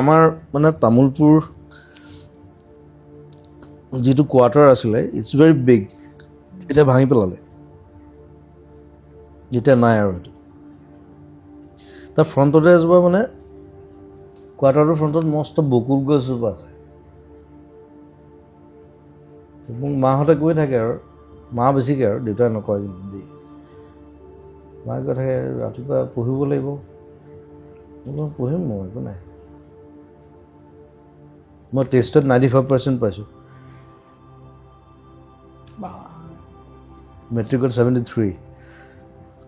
আমাৰ মানে তামোলপুৰ যিটো কোৱাৰ্টাৰ আছিলে ইটছ ভেৰি বিগ, এতিয়া ভাঙি পেলালে, এতিয়া নাই আৰু সেইটো। তাৰ ফ্ৰণ্টতে এজোপা মানে কোৱাৰ্টাৰটোৰ ফ্ৰণ্টত মস্ত বকুল গছজোপা আছে। মোক মাহঁতে কৈ থাকে আৰু, মা বেছিকৈ আৰু দেউতাই নকয় কিন্তু দেই, মায়ে কৈ থাকে ৰাতিপুৱা পঢ়িব লাগিব। মই পঢ়িম, মই একো নাই। মই টেষ্টত 95% পাইছোঁ, মেট্ৰিকত 73,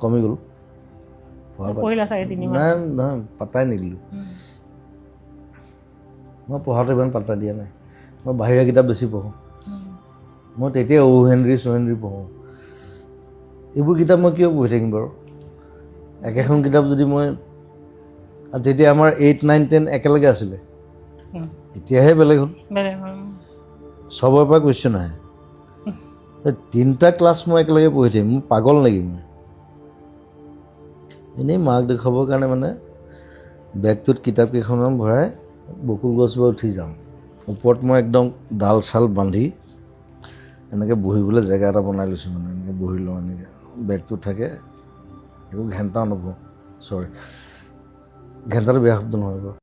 কমি গ'ল। নাই নহয়, পাত্তাই নিদিলোঁ। মই পঢ়াটো ইমান পাত্তা দিয়া নাই, মই বাহিৰা কিতাপ বেছি পঢ়োঁ। মই তেতিয়া অ' হেনৰি পঢ়োঁ। এইবোৰ কিতাপ মই কিয় পঢ়ি থাকিম বাৰু? একেখন কিতাপ যদি মই, তেতিয়া আমাৰ 8, 9, 10 একেলগে আছিলে, এতিয়াহে বেলেগ হ'ল, চবৰে পৰা কুৱেশ্যন আহে। 3টা ক্লাছ মই একেলগে পঢ়ি থাকিম, মই পাগল নেকি মই? এনেই মাক দেখুৱাবৰ কাৰণে মানে বেগটোত কিতাপ কেইখনমান ভৰাই বকুল গছজোপা উঠি যাওঁ, ওপৰত মই একদম ডাল চাল বান্ধি এনেকৈ বহিবলৈ জেগা এটা বনাই লৈছোঁ, মানে এনেকৈ বহি লওঁ, এনেকৈ বেগটোত থাকে, একো ঘেণ্টাও নপঢ়োঁ। চৰি, ঘেণ্টাটো বেয়া শব্দ নহয় বাৰু।